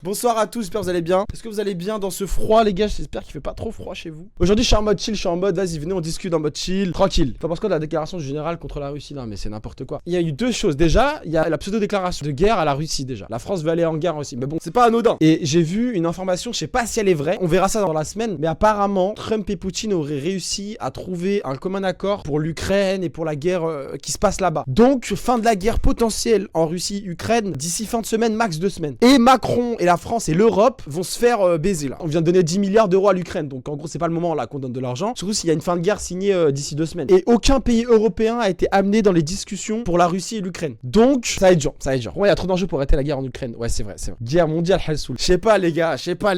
Bonsoir à tous, j'espère que vous allez bien. Est-ce que vous allez bien dans ce froid les gars? J'espère qu'il fait pas trop froid chez vous. Aujourd'hui je suis en mode chill, je suis en mode vas-y venez on discute en mode chill, tranquille. T'en penses quoi de la déclaration du général contre la Russie? Non mais c'est n'importe quoi. Il y a eu deux choses, déjà il y a la pseudo-déclaration de guerre à la Russie déjà. La France veut aller en guerre aussi, mais bon c'est pas anodin. Et j'ai vu une information, je sais pas si elle est vraie, on verra ça dans la semaine, mais apparemment Trump et Poutine auraient réussi à trouver un commun accord pour l'Ukraine et pour la guerre qui se passe là-bas. Donc fin de la guerre potentielle en Russie-Ukraine d'ici fin de semaine, max 2 semaines. Et Macron et la France et l'Europe vont se faire baiser là. On vient de donner 10 milliards d'euros à l'Ukraine, donc en gros c'est pas le moment là qu'on donne de l'argent, surtout s'il y a une fin de guerre signée d'ici 2 semaines. Et aucun pays européen a été amené dans les discussions pour la Russie et l'Ukraine. Donc ça va être dur, ça va être dur. Ouais, il y a trop d'enjeux pour arrêter la guerre en Ukraine. Ouais, c'est vrai, c'est vrai. Guerre mondiale, Halsoul. Je sais pas les gars, j'ai pas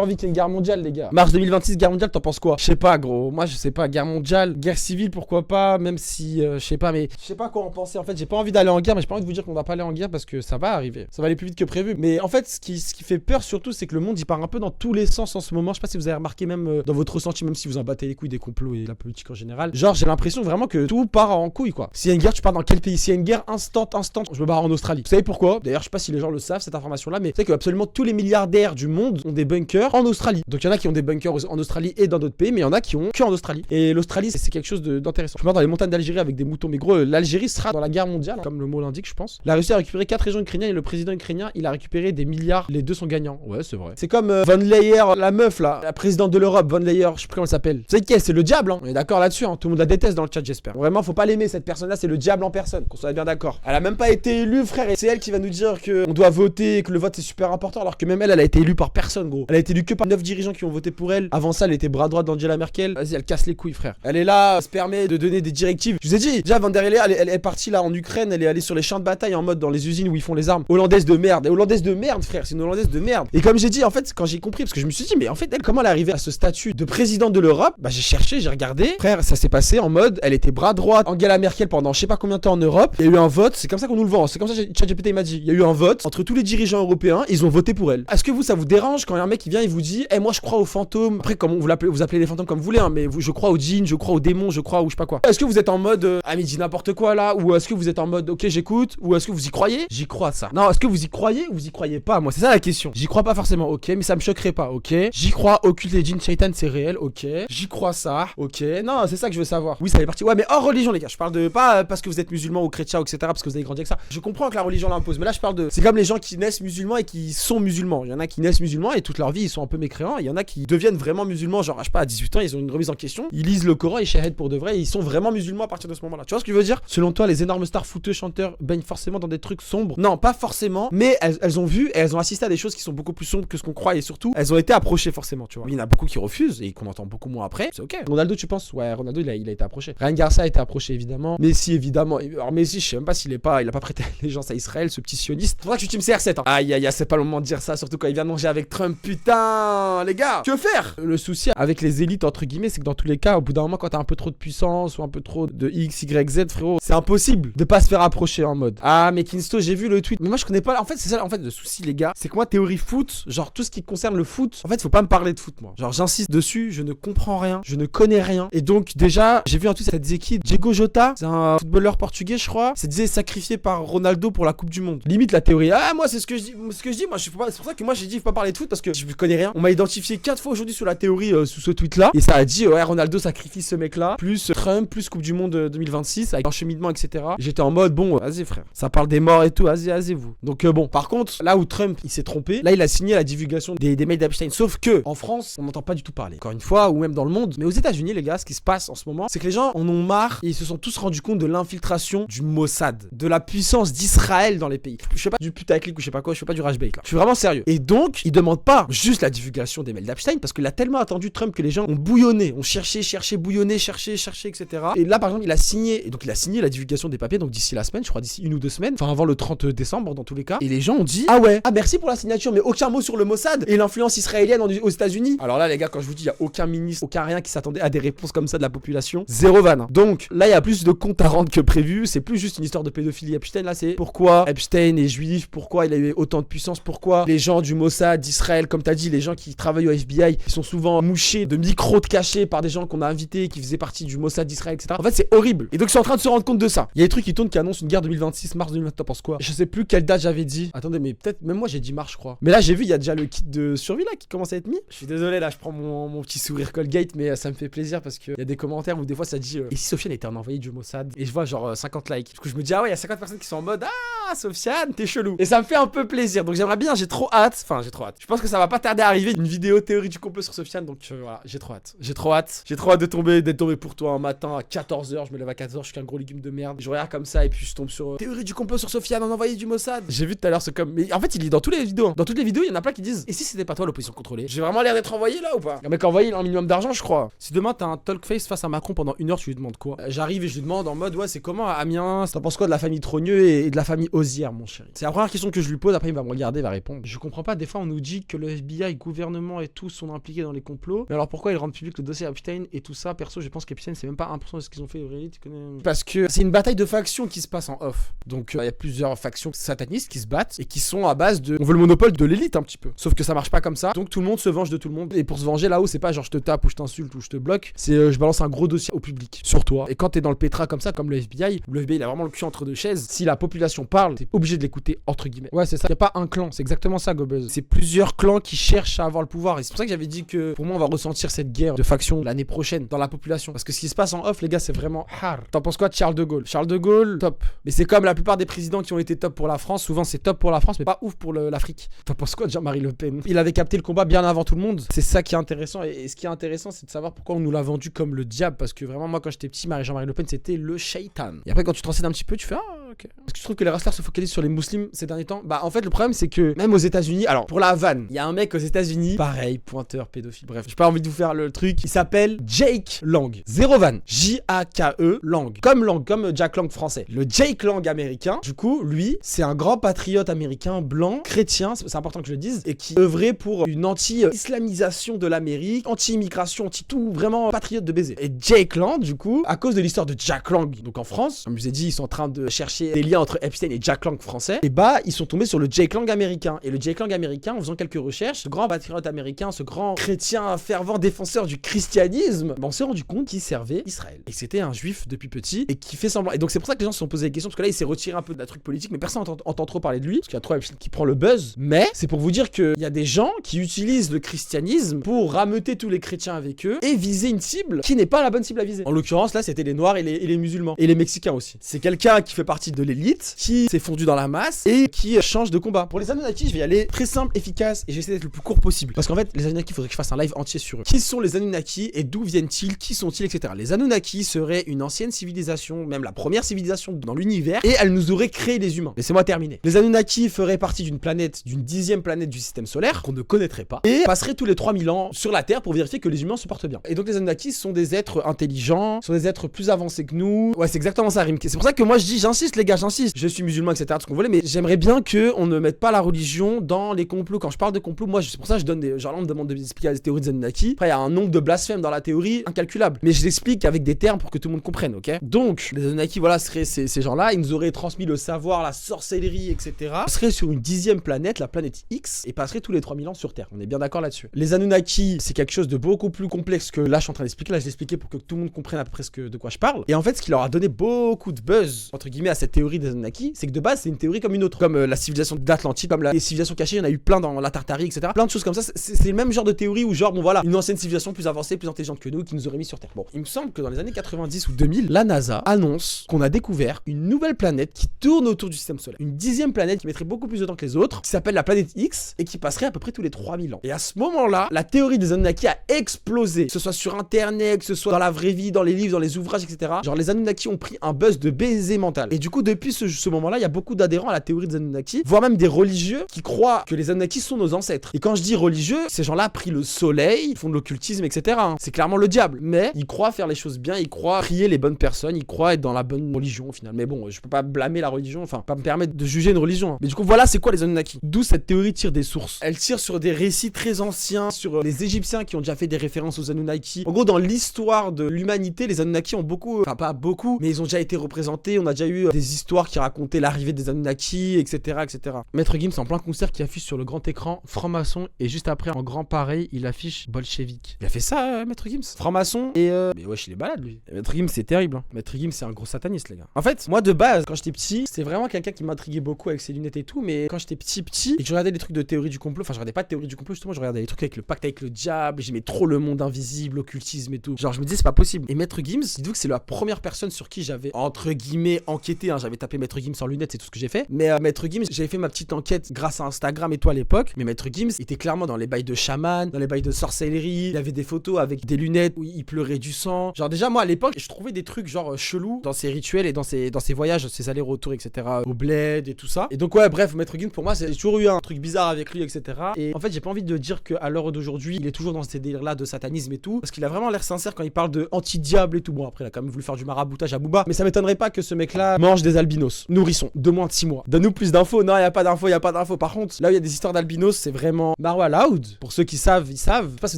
envie qu'il y ait une guerre mondiale les gars. Mars 2026, guerre mondiale, t'en penses quoi? Je sais pas gros, moi je sais pas, guerre mondiale, guerre civile pourquoi pas, même si je sais pas, mais je sais pas quoi en penser en fait. J'ai pas envie d'aller en guerre, mais j'ai pas envie de vous dire qu'on va pas aller en guerre parce que ça va arriver. Ça va aller plus vite que prévu. Mais en fait, ce qui fait peur surtout, c'est que le monde il part un peu dans tous les sens en ce moment. Je sais pas si vous avez remarqué même dans votre ressenti, même si vous en battez les couilles des complots et la politique en général. Genre j'ai l'impression vraiment que tout part en couille quoi. S'il y a une guerre, tu pars dans quel pays? S'il y a une guerre instant, je me barre en Australie. Vous savez pourquoi? D'ailleurs je sais pas si les gens le savent cette information là, mais vous savez que absolument tous les milliardaires du monde ont des bunkers en Australie. Donc il y en a qui ont des bunkers en Australie et dans d'autres pays, mais il y en a qui ont que en Australie. Et l'Australie c'est quelque chose d'intéressant. Je me dans les montagnes d'Algérie avec des moutons, mais gros l'Algérie sera dans la guerre mondiale, comme le mot l'indique je pense. La Russie a récupéré 4 régions ukrainiennes et le président ukrainien il a récupéré des milliards. Les deux sont gagnants. Ouais c'est vrai. C'est comme Von Leyen, la meuf là, la présidente de l'Europe, Von Leyen, je sais plus comment elle s'appelle. Vous savez qui est? C'est le diable, hein. On est d'accord là-dessus, hein. Tout le monde la déteste dans le chat, j'espère. Vraiment, faut pas l'aimer, cette personne-là, c'est le diable en personne. Qu'on soit bien d'accord. Elle a même pas été élue, frère, et c'est elle qui va nous dire que on doit voter, que le vote c'est super important, alors que même elle a été élue par personne, gros. Elle a été élue que par 9 dirigeants qui ont voté pour elle. Avant ça, elle était bras droit d'Angela Merkel. Vas-y, elle casse les couilles, frère. Elle est là, elle se permet de donner des directives. Je vous ai dit, déjà, Van der Leyen, elle est partie là en Ukraine, elle est allée sur les champs de bataille en mode dans les usines où ils font les armes. Hollandaise de merde. Et hollandaise de merde, frère, c'est une hollandaise de merde. Et comme j'ai dit, en fait, quand j'ai compris, parce que je me suis dit, mais en fait, elle, comment elle est arrivée à ce statut de président de l'Europe? Bah, j'ai cherché, j'ai regardé. Frère, ça s'est passé en mode, elle était bras droit Angela Merkel pendant je sais pas combien de temps en Europe. Il y a eu un vote, c'est comme ça qu'on nous le vend. C'est comme ça que ChatGPT m'a dit. Il y a eu un vote entre tous les dirigeants européens, ils ont voté pour elle. Est-ce que vous, ça vous dérange quand il y a un mec qui vient et vous dit, eh, moi, je crois aux fantômes. Après, comment vous appelez les fantômes comme vous voulez, hein, mais je crois aux djinns, je crois aux démons, je crois ou je sais pas quoi. Est-ce que vous êtes en mode, ah, mais dis n'importe quoi là? Ou est-ce que vous êtes en mode, ok, j'écoute? Ou est-ce que vous y croyez? J'y crois ça. Non, est-ce que vous y croyez ou vous y croyez pas? Moi, c'est ça la question. J'y crois pas forcément, ok, mais ça me choquerait pas, ok. J'y crois, occulte les djinns, shaitan, c'est réel, ok. J'y crois ça, ok. Non, c'est ça que je veux savoir. Oui, ça fait partie. Ouais, mais hors religion, les gars. Je parle de pas parce que vous êtes musulman ou chrétien, etc. Parce que vous avez grandi avec ça. Je comprends que la religion l'impose, mais là, je parle de. C'est comme les gens qui naissent musulmans et qui sont musulmans. Il y en a qui naissent musulmans et toute leur vie, ils sont un peu mécréants. Il y en a qui deviennent vraiment musulmans, genre, je sais pas, à 18 ans, ils ont une remise en question. Ils lisent le Coran, ils shahid pour de vrai et ils sont vraiment musulmans à partir de ce moment-là. Tu vois ce que je veux dire? Selon toi, les énormes stars fouteux chanteurs baignent forcément dans des trucs sombres? Non, pas forcément, mais elles ont vu et elles ont assisté à des choses qui sont beaucoup plus sombres que ce qu'on croit et surtout, elles ont été approchées forcément, tu vois. Il y en a beaucoup qui refusent et qu'on entend beaucoup moins après. C'est ok. Ronaldo, tu penses? Ouais, Ronaldo, il a été approché. Ryan Garcia a été approché évidemment. Messi, évidemment. Alors Messi, je sais même pas s'il a pas prêté allégeance à Israël, ce petit sioniste. Faudra que tu team CR7. Hein. Aïe, aïe, aïe, c'est pas le moment de dire ça, surtout quand il vient de manger avec Trump. Putain, les gars, que faire? Le souci avec les élites entre guillemets, c'est que dans tous les cas, au bout d'un moment, quand t'as un peu trop de puissance ou un peu trop de X, Y, Z, frérot, c'est impossible de pas se faire approcher en mode. Ah, mais Kinsto, j'ai vu le tweet. Mais moi, je connais pas. En fait, c'est ça. En fait, le souci, les gars, c'est que moi, théorie foot, genre tout ce qui concerne le foot. En fait, faut pas me parler de foot, moi. Genre, j'insiste dessus, je ne comprends rien, je ne connais rien. Et donc, déjà, j'ai vu un tweet, ça disait qui? Diego Jota, c'est un footballeur portugais, je crois. Ça disait sacrifié par Ronaldo pour la Coupe du Monde. Limite la théorie. Ah, moi, c'est ce que je dis. Moi, c'est pour ça que moi, j'ai dit, faut pas parler de foot parce que je connais rien. On m'a identifié 4 fois aujourd'hui sur la théorie sous ce tweet-là. Et ça a dit, ouais, Ronaldo sacrifie ce mec-là, plus Trump, plus Coupe du Monde 2026, avec un cheminement, etc. J'étais en mode, bon, vas-y, frère. Ça parle des morts et tout, vas-y, vous. Donc, bon, par contre, là où Trump, il s'est trompé, là, il a signé la divulgation des mails d'Epstein. Sauf que, en France, on n'entend pas du tout parler. Encore une fois, ou même dans le monde. Mais aux États-Unis, les gars, ce qui se passe en ce moment, c'est que les gens en ont marre et ils se sont tous rendus compte de l'infiltration du Mossad, de la puissance d'Israël dans les pays. Je fais pas du putaclic ou je sais pas quoi, je fais pas du rage bait là. Je suis vraiment sérieux. Et donc, ils demandent pas juste la divulgation des mails d'Epstein parce qu'il a tellement attendu Trump que les gens ont bouillonné, ont cherché, bouillonné, cherché, etc. Et là, par exemple, il a signé la divulgation des papiers, donc d'ici la semaine, je crois d'ici 1 ou 2 semaines, enfin avant le 30 décembre dans tous les cas. Et les gens ont dit, ah ouais, ah merci pour la signature, mais aucun mot sur le Mossad et l'influence israélienne aux États-Unis. Alors là, les gars, quand je vous dis, il y a aucun ministre, aucun rien qui s'attendait à des réponses comme ça de la population. Zéro vanne. Donc là, il y a plus de comptes à rendre que prévu. C'est plus juste une histoire de pédophilie Epstein. Là, c'est pourquoi Epstein est juif, pourquoi il a eu autant de puissance, pourquoi les gens du Mossad, d'Israël, comme t'as dit, les gens qui travaillent au FBI, ils sont souvent mouchés de micros cachés par des gens qu'on a invités, qui faisaient partie du Mossad d'Israël, etc. En fait, c'est horrible. Et donc, ils sont en train de se rendre compte de ça. Il y a des trucs qui tournent qui annoncent une guerre 2026, mars 2020, t'en penses quoi? Je sais plus quelle date j'avais dit. Attendez, mais peut-être, même moi j'ai dit mars tard, je crois. Mais là, j'ai vu, il y a déjà le kit de survie là qui commence à être mis. Je suis désolé, là, je prends mon petit sourire Colgate, mais ça me fait plaisir parce qu'il y a des commentaires où des fois ça dit et si Sofiane était un envoyé du Mossad? Et je vois genre 50 likes. Du coup, je me dis, ah ouais, il y a 50 personnes qui sont en mode, ah, Sofiane, t'es chelou. Et ça me fait un peu plaisir. Donc j'aimerais bien, j'ai trop hâte. Enfin, j'ai trop hâte. Je pense que ça va pas tarder à arriver une vidéo théorie du complot sur Sofiane. Donc voilà, j'ai trop hâte. J'ai trop hâte. J'ai trop hâte d'être tombé pour toi un matin à 14h. Je me lève à 14h, je suis qu'un gros légume de merde. Je regarde comme ça et puis je tombe sur théorie du complot sur Sofiane, un envoyé du Mossad. J'ai vu tout à l'heure ce comme. Mais en fait, il est dans toutes les vidéos. Dans toutes les vidéos, il y en a plein qui disent, et si c'était pas toi l'opposition contrôlée? J'ai vraiment l'air d'être envoyé là ou pas? Un mec envoyé, il a un minimum d'argent, je crois. Si demain t'as un talk face face à Macron pendant 1 heure, tu lui demandes quoi? J'arrive et je lui demande en mode, ouais, c'est comment à Amiens? T'en penses quoi de la famille Trogneux et de la famille Osière, mon chéri? C'est la première question que je lui pose. Après, il va me regarder, il va répondre. Je comprends pas. Des fois, on nous dit que le FBI, gouvernement et tout sont impliqués dans les complots. Mais alors pourquoi ils rendent public le dossier Epstein et tout ça? Perso, je pense qu'Epstein, c'est même pas 1% de ce qu'ils ont fait. Tu connais? Parce que c'est une bataille de factions qui se passe en off. Donc, il y a plusieurs factions satanistes qui se battent et qui sont à base de. On veut le monopole de l'élite un petit peu. Sauf que ça marche pas comme ça. Donc, tout le monde se venge de tout le monde. Et pour se venger là-haut, c'est pas genre je te tape ou je t'insulte ou je te bloque. C'est je balance un gros dossier au public sur toi. Et quand t'es dans le pétrin comme ça, comme le FBI, il a vraiment le cul entre deux chaises. Si la population parle, t'es obligé de l'écouter entre guillemets. Ouais, c'est ça. Y a pas un clan. C'est exactement ça, Gobez. C'est plusieurs clans qui cherchent à avoir le pouvoir. Et c'est pour ça que j'avais dit que pour moi, on va ressentir cette guerre de factions l'année prochaine dans la population. Parce que ce qui se passe en off, les gars, c'est vraiment hard. T'en penses quoi de Charles de Gaulle? Charles de Gaulle, top. Mais c'est comme la plupart des présidents qui ont été top pour la France. Souvent, c'est top pour la France, mais pas ouf pour l'Afrique. T'en penses quoi de Jean-Marie Le Pen? Il avait capté le combat bien avant tout le monde. C'est ça qui est intéressant. Et ce qui est intéressant, c'est de savoir pourquoi on nous l'a vendu comme le diable. Parce que vraiment, moi, quand j'étais petit, Jean-Marie Le Pen, c'était le shaitan. Et après, quand tu te renseignes un petit peu, tu fais ah, ok. Est-ce que tu trouves que les wrestlers se focalisent sur les musulmans ces derniers temps? Bah, en fait, le problème, c'est que même aux États-Unis, alors pour la vanne, il y a un mec aux États-Unis, pareil, pointeur, pédophile, bref, j'ai pas envie de vous faire le truc. Il s'appelle Jake Lang. Zéro vanne. J-A-K-E Lang. Comme Jack Lang français. Le Jake Lang américain, du coup, lui, c'est un grand patriote américain blanc, chrétien, c'est important que je le dise, et qui œuvrait pour une anti-islamisation de l'Amérique, anti-immigration, anti-tout, vraiment patriote de baiser. Et Jake Lang, du coup, à cause de l'histoire de Jack Lang, donc en France, comme je vous ai dit, ils sont en train de chercher des liens entre Epstein et Jack Lang français, et bah, ils sont tombés sur le Jake Lang américain. Et le Jake Lang américain, en faisant quelques recherches, ce grand patriote américain, ce grand chrétien fervent défenseur du christianisme, bah, on s'est rendu compte qu'il servait Israël. Et c'était un juif depuis petit, et qui fait semblant. Et donc c'est pour ça que les gens se sont posé des questions, parce que là, il s'est retiré un peu de la truc politique, mais personne entend trop parler de lui, parce qu'il y a trop Epstein qui prend le buzz. Mais c'est pour vous dire qu'il y a des gens qui utilisent le christianisme pour rameuter tous les chrétiens avec eux, et viser une cible qui n'est pas la bonne cible à viser. En l'occurrence, là, c'était les Noirs et les musulmans. Et les Mexicains aussi. C'est quelqu'un qui fait partie de l'élite, qui s'est fondu dans la masse, et qui change de combat. Pour les Anunnaki, je vais y aller très simple, efficace, et j'essaie d'être le plus court possible. Parce qu'en fait, les Anunnaki, il faudrait que je fasse un live entier sur eux. Qui sont les Anunnaki, et d'où viennent-ils, qui sont-ils, etc. Les Anunnaki seraient une ancienne civilisation, même la première civilisation dans l'univers, et elle nous aurait créé les humains. Laissez-moi terminer. Les Anunnaki feraient partie d'une planète, d'une 10e planète du système solaire, qu'on ne connaîtrait pas, et passeraient tous les 3000 ans sur la Terre pour vérifier que les humains se portent bien. Et donc les Anunnaki sont des êtres intelligents, sont des êtres plus avancés que nous. Ouais, c'est exactement ça, Rimke. C'est pour ça que moi je dis, j'insiste les gars, j'insiste. Je suis musulman, etc. Tout ce qu'on voulait, mais j'aimerais bien que on ne mette pas la religion dans les complots. Quand je parle de complot, moi c'est pour ça que je donne des... Genre là on me demande d'expliquer les théories des Anunnaki. Après il y a un nombre de blasphèmes dans la théorie incalculable. Mais je l'explique avec des termes pour que tout le monde comprenne, ok? Donc les Anunnaki, voilà, seraient ces gens-là. Ils nous auraient transmis le savoir, la sorcellerie, etc. Ils seraient sur une 10e planète, la planète X, et passeraient tous les 3000 ans sur Terre. On est bien d'accord là-dessus. Les Anunnaki, c'est quelque chose de beaucoup plus complexe que là je suis en train d'expliquer. Là je l'expliquais pour que tout le monde comprenne à peu près de quoi je parle. Et en fait ce qui leur a donné beaucoup de buzz, entre guillemets, à cette théorie des Anunnaki, c'est que de base c'est une théorie comme une autre. Comme la civilisation d'Atlantide, comme les civilisations cachées, il y en a eu plein dans la Tartarie, etc. Plein de choses comme ça. C'est le même genre de théorie où genre, bon voilà, une ancienne civilisation plus avancée, plus intelligente que nous, qui nous aurait mis sur Terre. Bon, il me semble que dans les années 90 ou 2000, la NASA annonce qu'on a découvert une nouvelle planète qui tourne autour du système solaire. Une 10e planète qui mettrait beaucoup plus de temps que les autres, qui s'appelle la planète X, et qui passerait à peu près tous les 3000 ans. Et à ce moment-là, la théorie des Anunnaki a explosé. Que ce soit sur Internet, que ce soit dans la vraie vie, dans les livres, dans les ouvrages, etc. Genre les Anunnaki ont pris un buzz de baiser mental. Et du coup, depuis ce moment-là, il y a beaucoup d'adhérents à la théorie des Anunnaki, voire même des religieux qui croient que les Anunnaki sont nos ancêtres. Et quand je dis religieux, ces gens-là prient le soleil, font de l'occultisme, etc. C'est clairement le diable. Mais ils croient faire les choses bien, ils croient prier les bonnes personnes, ils croient être dans la bonne religion au final. Mais bon, je peux pas blâmer la religion, enfin, pas me permettre de juger une religion. Mais du coup, voilà, c'est quoi les Anunnaki? D'où cette théorie tire des sources. Elle tire sur des récits très anciens, sur les Égyptiens qui ont déjà fait des références aux Anunnaki. En gros, dans l'histoire de l'humanité, les Anunnaki ont beaucoup, enfin pas beaucoup, mais ils ont déjà été représentés. On a déjà eu des des histoires qui racontaient l'arrivée des Anunnaki, etc., etc. Maître Gims en plein concert qui affiche sur le grand écran franc-maçon et juste après en grand pareil il affiche bolchevique. Il a fait ça Maître Gims, franc-maçon et mais wesh il est balade lui. Et Maître Gims c'est terrible hein. Maître Gims c'est un gros sataniste les gars. En fait moi de base quand j'étais petit c'est vraiment quelqu'un qui m'intriguait beaucoup avec ses lunettes et tout, mais quand j'étais petit et que je regardais des trucs de théorie du complot, enfin je regardais pas de théorie du complot justement, je regardais des trucs avec le pacte avec le diable, j'aimais trop le monde invisible, occultisme et tout. Genre je me disais c'est pas possible. Et Maître Gims, dites-vous que c'est la première personne sur qui j'avais entre guillemets enquêté hein. J'avais tapé Maître Gims sans lunettes, c'est tout ce que j'ai fait. Mais Maître Gims, j'avais fait ma petite enquête grâce à Instagram et tout à l'époque. Mais Maître Gims était clairement dans les bails de chaman, dans les bails de sorcellerie. Il avait des photos avec des lunettes où il pleurait du sang. Genre déjà moi à l'époque, je trouvais des trucs genre chelous dans ses rituels et dans ses voyages, ses allers-retours, etc. Au bled et tout ça. Et donc ouais bref, Maître Gims pour moi j'ai toujours eu un truc bizarre avec lui, etc. Et en fait j'ai pas envie de dire qu'à l'heure d'aujourd'hui il est toujours dans ces délires là de satanisme et tout, parce qu'il a vraiment l'air sincère quand il parle de anti-diable et tout. Bon après il a quand même voulu faire du maraboutage à Booba, mais ça m'étonnerait pas que ce mec là mange des albinos, nourrissons, de moins de 6 mois. Donne-nous plus d'infos. Non, y a pas d'infos, Par contre, là où il y a des histoires d'albinos, c'est vraiment Marwa Loud. Pour ceux qui savent, ils savent. Je sais pas si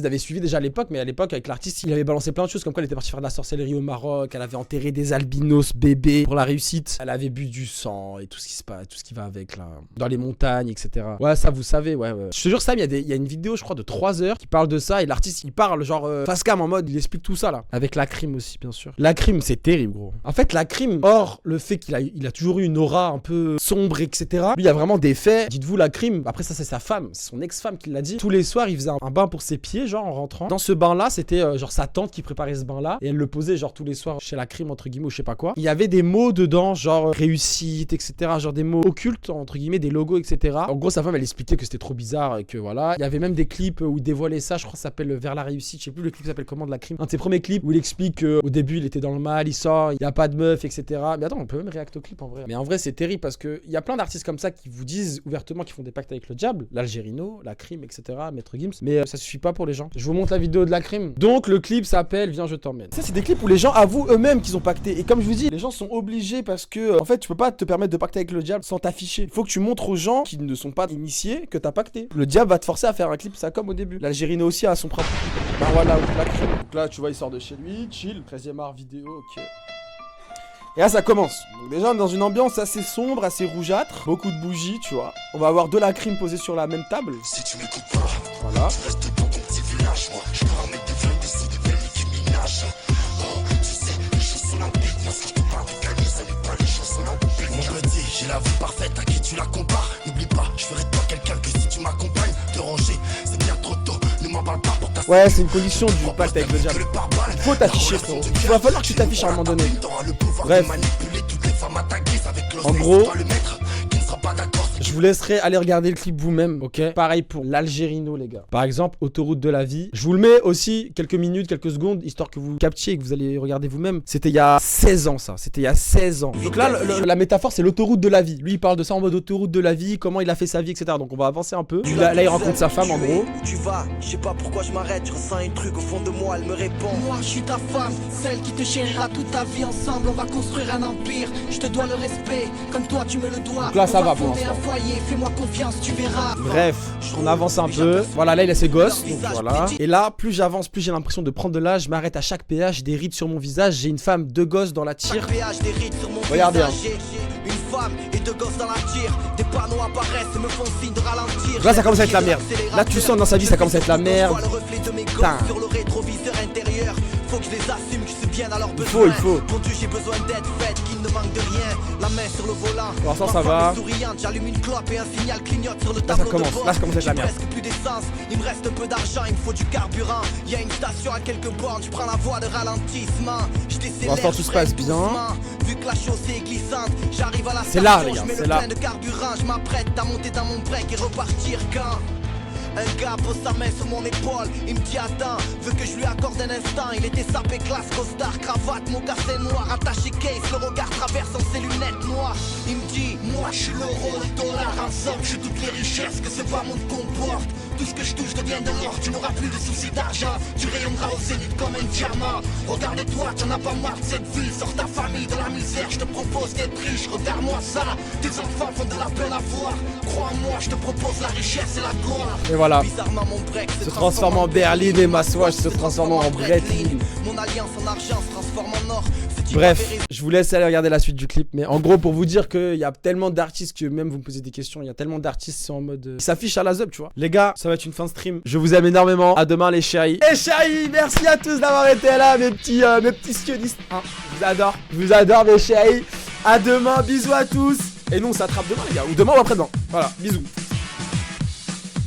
vous avez suivi déjà à l'époque, mais à l'époque, avec l'artiste, il avait balancé plein de choses, comme quoi elle était partie faire de la sorcellerie au Maroc, elle avait enterré des albinos bébés pour la réussite, elle avait bu du sang et tout ce qui se passe, tout ce qui va avec là, dans les montagnes, etc. Ouais, ça vous savez, ouais. Je te jure, Sam, il y a une vidéo, je crois, de 3 heures qui parle de ça et l'artiste, il parle genre face cam en mode, il explique tout ça là. Avec la crime aussi, bien sûr. La crime, c'est terrible, gros. En fait, la crime, hors le fait qu'il a toujours eu une aura un peu sombre, etc. Lui, il y a vraiment des faits. Dites-vous, la crime, après ça, c'est sa femme, c'est son ex-femme qui l'a dit. Tous les soirs, il faisait un bain pour ses pieds, genre en rentrant. Dans ce bain-là, c'était genre sa tante qui préparait ce bain-là et elle le posait genre tous les soirs chez la crime, entre guillemets, ou je sais pas quoi. Il y avait des mots dedans, genre réussite, etc. Genre des mots occultes, entre guillemets, des logos, etc. En gros, sa femme, elle expliquait que c'était trop bizarre et que voilà. Il y avait même des clips où il dévoilait ça, je crois que ça s'appelle Vers la réussite. Je sais plus le clip s'appelle comment de la crime. Un de ses premiers clips où il explique qu'au début, il était dans le mal, il sort, il y a pas de meuf, etc. Mais attends, on peut même réacter au clip en vrai. Mais en vrai, c'est terrible parce que il y a plein d'artistes comme ça qui vous disent ouvertement qu'ils font des pactes avec le diable, l'Algérino, la crime, etc. Maître Gims. Mais ça suffit pas pour les gens. Je vous montre la vidéo de la crime. Donc le clip s'appelle Viens, je t'emmène. Ça, c'est des clips où les gens avouent eux-mêmes qu'ils ont pacté. Et comme je vous dis, les gens sont obligés parce que en fait, tu peux pas te permettre de pacter avec le diable sans t'afficher. Il faut que tu montres aux gens qui ne sont pas initiés que t'as pacté. Le diable va te forcer à faire un clip, ça comme au début. L'Algérino aussi a son propre clip. Bah voilà, la crime. Donc là, tu vois, il sort de chez lui, chill, 13e art vidéo, ok. Et là ça commence. Donc déjà on est dans une ambiance assez sombre, assez rougeâtre. Beaucoup de bougies, tu vois. On va avoir de la crime posée sur la même table. Si tu m'écoutes pas, voilà. tu restes dans ton petit village. Moi, je te ramène des flingues, des sous, des belles Nicki Minaj. Oh, tu sais, les choses sont limpides. Moi, si je te parle de Cali, ça n'est pas les choses sont limpides. Mon je dis, j'ai la vie parfaite, à qui tu la compares. N'oublie pas, je ferai de toi quelqu'un que si tu m'accompagnes, te ranger, c'est bien trop tôt. Ne m'en parle pas pour ta. Ouais, c'est une condition du pacte avec le diable. Il faut t'afficher, frérot. Il va falloir que tu t'affiches à un moment donné. Bref. En gros, je vous laisserai aller regarder le clip vous-même, ok? Pareil pour l'Algérino, les gars. Par exemple, Autoroute de la vie. Je vous le mets aussi quelques minutes, quelques secondes, histoire que vous captiez et que vous allez regarder vous-même. C'était il y a 16 ans, ça. C'était il y a 16 ans. Donc là, la métaphore, c'est l'autoroute de la vie. Lui, il parle de ça en mode autoroute de la vie, comment il a fait sa vie, etc. Donc on va avancer un peu. Là, il rencontre sa femme, en gros. Tu vas, je sais pas pourquoi je m'arrête, je ressens un truc au fond de moi, elle me répond. Moi, je suis ta femme, celle qui te chérira toute ta vie. Ensemble, on va construire un empire. Je te dois le respect, comme toi, tu me le dois. Donc là, ça va pour l'instant. Fais-moi confiance, tu verras. Bref, on avance un peu. Voilà, là il a ses gosses, donc voilà. Et là, plus j'avance, plus j'ai l'impression de prendre de l'âge. Je m'arrête à chaque péage, des rides sur mon visage. J'ai une femme, 2 gosses dans la tire. Regardez, hein. Une femme et 2 gosses dans la tire. Des panneaux apparaissent et me font signe de ralentir. Là, ça commence à être la merde. Là, tu sens dans sa vie, ça commence à être la merde. Putain. Sur le rétroviseur intérieur. Faut que je les assume, que je subvienne à leurs besoins. Il faut. Pour Dieu, j'ai besoin d'être faite, qu'il ne manque de rien. La main sur le volant. Pour l'instant, ça va. Souriante, j'allume une clope et un signal clignote sur le Là, tableau ça commence. de bord. Là, ça commence à être la merde. Presque plus d'essence, il me reste un peu d'argent, il me faut du carburant. Il y a une station à quelques bornes, je prends la voie de ralentissement. Je décélère, pour l'instant, tout se passe bien. Vu que la chaussée est glissante, j'arrive à la station. C'est là, les gars, je mets c'est le là. plein de carburant, je m'apprête à monter dans mon break et repartir quand un gars pose sa main sur mon épaule, il me dit attends, veut que je lui accorde un instant. Il était sapé classe, costard, cravate, mocassin noir, attaché case, le regard traversant ses lunettes noires. Il me dit, moi je suis l'euro, le dollar, ensemble, je suis toutes les richesses que ce bas monde comporte. Tout ce que je touche devient de l'or, tu n'auras plus de soucis d'argent. Tu rayonneras au zénith comme un diamant. Regarde-toi, tu n'en as pas marre de cette vie. Sors ta famille de la misère, je te propose d'être riche. Regarde-moi ça, tes enfants font de la peine à voir. Crois-moi, je te propose la richesse et la gloire. Et voilà. Bizarrement, mon break se transforme en berline et ma swatch se transforme en brettine. Mon alliance en argent se transforme en or. Bref, je vous laisse aller regarder la suite du clip. Mais en gros, pour vous dire qu'il y a tellement d'artistes que même vous me posez des questions, il y a tellement d'artistes qui sont en mode. Qui s'affichent à la Zub, tu vois. Les gars, ça va être une fin de stream. Je vous aime énormément. À demain, les chéris. Les chéris, merci à tous d'avoir été là, mes petits sionistes. Hein, je vous adore, mes chéris. À demain, bisous à tous. Et nous, on s'attrape demain, les gars. Ou demain ou après-demain. Voilà, bisous.